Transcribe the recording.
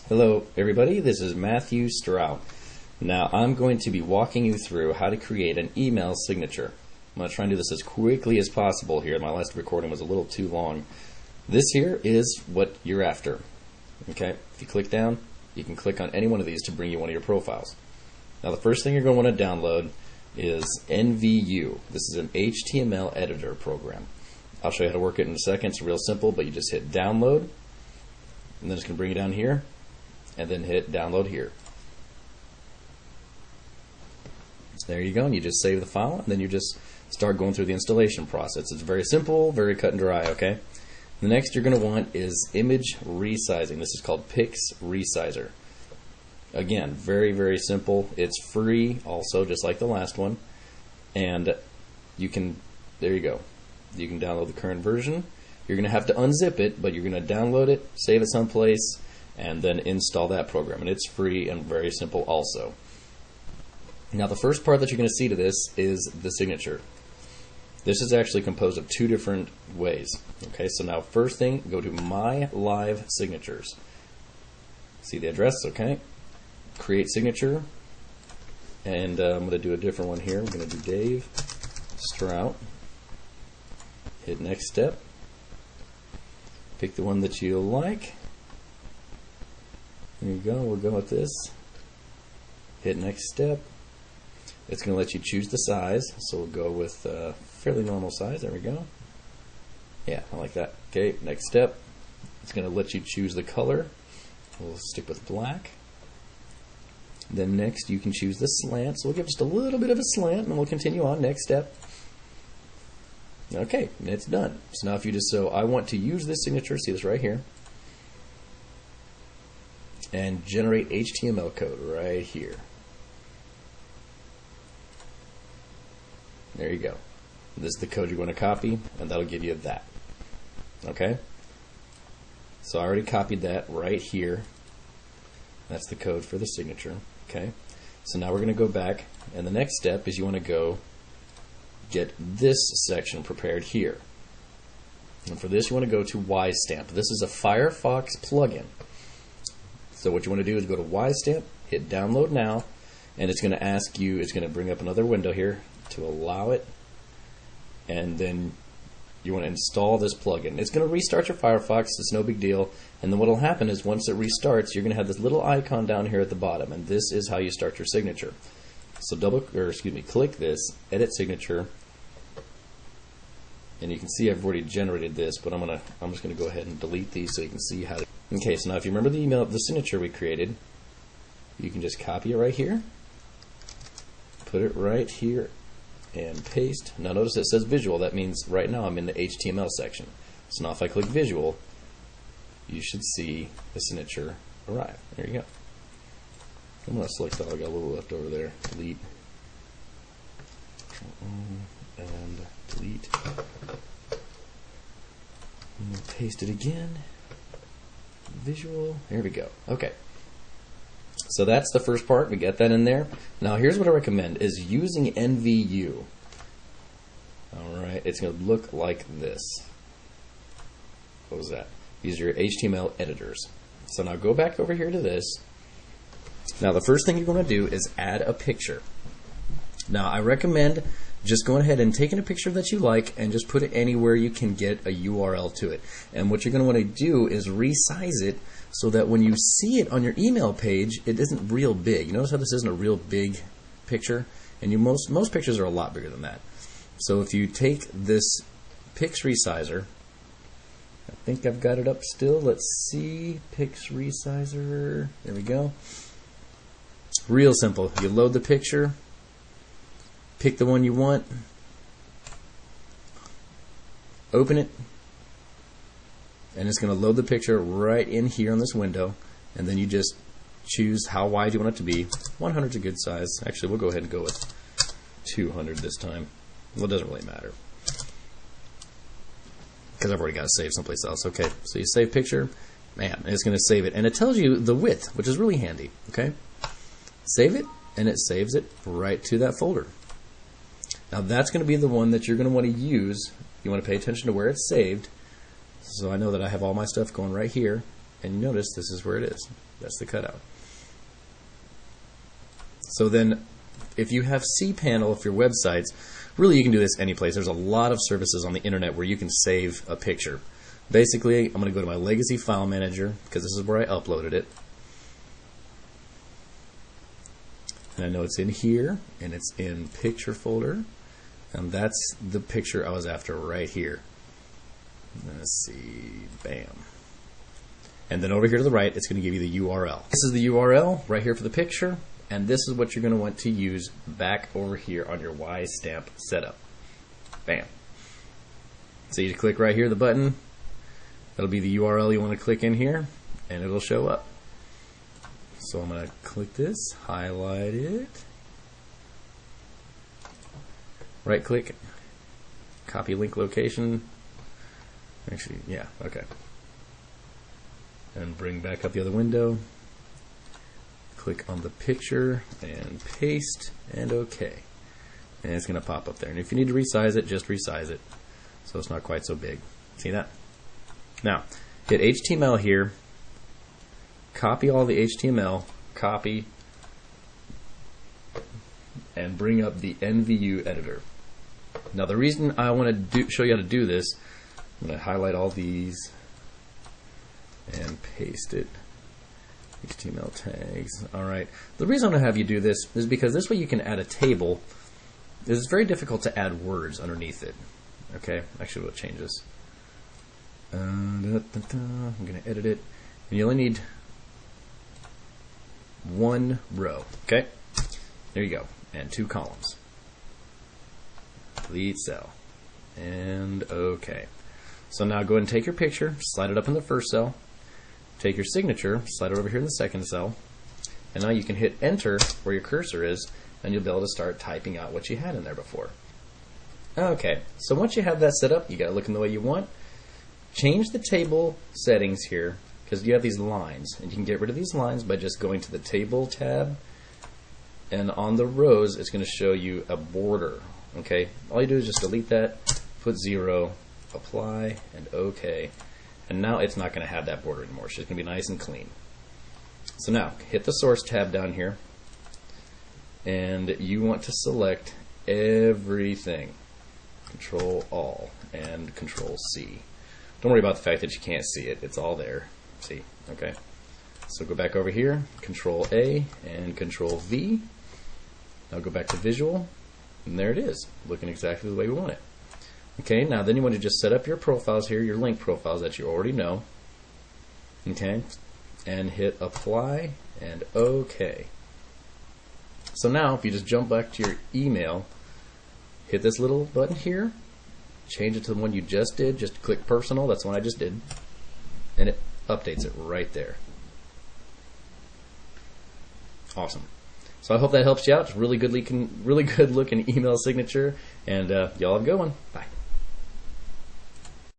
Hello everybody, this is Matthew Strout. Now I'm going to be walking you through how to create an email signature. I'm going to try and do this as quickly as possible here. My last recording was a little too long. This here is what you're after. Okay, if you click down, you can click on any one of these to bring you one of your profiles. Now the first thing you're going to want to download is NVU. This is an HTML editor program. I'll show you how to work it in a second. It's real simple, but you just hit download, and then it's going to bring you down here, and then hit download here. So there you go, and you just save the file, and then you just start going through the installation process. It's very simple, very cut and dry, okay? The next you're going to want is image resizing. This is called Pix Resizer. Again, very, very simple. It's free also, just like the last one. And you can, there you go. You can download the current version. You're going to have to unzip it, but you're going to download it, save it someplace, and then install that program. And it's free and very simple also. Now the first part that you're going to see to this is the signature. This is actually composed of two different ways. Okay, so now first thing, go to My Live Signatures. See the address, okay? Create signature. And I'm going to do a different one here. I'm going to do Dave Strout. Hit next step. Pick the one that you like. There you go, we'll go with this. Hit next step. It's going to let you choose the size, so we'll go with fairly normal size. There we go. Yeah, I like that. Okay, next step. It's going to let you choose the color. We'll stick with black. Then next you can choose the slant, so we'll give just a little bit of a slant, and we'll continue on. Next step. Okay, and it's done. So now if you just I want to use this signature, see this right here, and generate HTML code right here. There you go. This is the code you're going to copy, and that'll give you that. Okay? So I already copied that right here. That's the code for the signature. Okay? So now we're going to go back, and the next step is you want to go get this section prepared here. And for this you want to go to WiseStamp. This is a Firefox plugin. So what you want to do is go to WiseStamp, hit download now, and it's going to ask you, it's going to bring up another window here to allow it, and then you want to install this plugin. It's going to restart your Firefox, it's no big deal, and then what will happen is once it restarts, you're going to have this little icon down here at the bottom, and this is how you start your signature. So click this, edit signature, and you can see I've already generated this, but I'm just going to go ahead and delete these so you can see how to. Okay, so now if you remember the email of the signature we created, you can just copy it right here, put it right here, and paste. Now notice it says visual. That means right now I'm in the HTML section. So now if I click visual, you should see the signature arrive. There you go. I'm going to select that. I got a little left over there. Delete. And delete. And we'll paste it again. Visual. There we go. Okay. So that's the first part. We get that in there. Now here's what I recommend is using NVU. Alright, it's going to look like this. What was that? These are your HTML editors. So now go back over here to this. Now the first thing you're going to do is add a picture. Now I recommend just going ahead and taking a picture that you like and just put it anywhere you can get a URL to it. And what you're going to want to do is resize it so that when you see it on your email page, it isn't real big. You notice how this isn't a real big picture? And most pictures are a lot bigger than that. So if you take this Pix Resizer, I think I've got it up still. Let's see. Pix Resizer. There we go. Real simple. You load the picture, pick the one you want, open it, and it's going to load the picture right in here on this window, and then you just choose how wide you want it to be. 100 is a good size. Actually, we'll go ahead and go with 200 this time. Well, it doesn't really matter because I've already got to save someplace else. Okay, so you save picture, man, and it's going to save it, and it tells you the width, which is really handy. Okay, save it, and it saves it right to that folder. Now that's going to be the one that you're going to want to use. You want to pay attention to where it's saved. So I know that I have all my stuff going right here, and you notice this is where it is. That's the cutout. So then, if you have cPanel for your websites, really you can do this any place. There's a lot of services on the internet where you can save a picture. Basically, I'm going to go to my legacy file manager because this is where I uploaded it. And I know it's in here, and it's in picture folder, and that's the picture I was after right here. Let's see, bam. And then over here to the right, it's going to give you the URL. This is the URL right here for the picture, and this is what you're going to want to use back over here on your Y stamp setup. Bam. So you click right here, the button. That'll be the URL you want to click in here, and it'll show up. So I'm going to click this, highlight it, right click, copy link location. Actually, yeah, okay. And bring back up the other window. Click on the picture and paste and OK. And it's going to pop up there. And if you need to resize it, just resize it so it's not quite so big. See that? Now, hit HTML here. Copy all the HTML, copy, and bring up the NVU editor. Now the reason I want to show you how to do this, I'm going to highlight all these and paste it. HTML tags. Alright. The reason I'm going to have you do this is because this way you can add a table. It's very difficult to add words underneath it. Okay? Actually, we'll change this. I'm going to edit it. And you only need one row. Okay, there you go, and 2 columns. Delete cell, and OK. So now go ahead and take your picture, slide it up in the first cell, take your signature, slide it over here in the second cell, and now you can hit enter where your cursor is, and you'll be able to start typing out what you had in there before. Okay, so once you have that set up, you got it looking the way you want. Change the table settings here, because you have these lines, and you can get rid of these lines by just going to the table tab, and on the rows it's going to show you a border. Okay, all you do is just delete that, put 0, apply, and OK, and now it's not going to have that border anymore. It's just going to be nice and clean. So now hit the source tab down here, and you want to select everything. Control all and Control C. Don't worry about the fact that you can't see it. It's all there. See, okay. So go back over here, Control A and Control V. Now go back to Visual, and there it is, looking exactly the way we want it. Okay, now then you want to just set up your profiles here, your link profiles that you already know. Okay, and hit Apply and OK. So now if you just jump back to your email, hit this little button here, change it to the one you just did, just click Personal, that's the one I just did, and it updates it right there. Awesome. So I hope that helps you out. It's really good looking email signature, and y'all have a good one. Bye.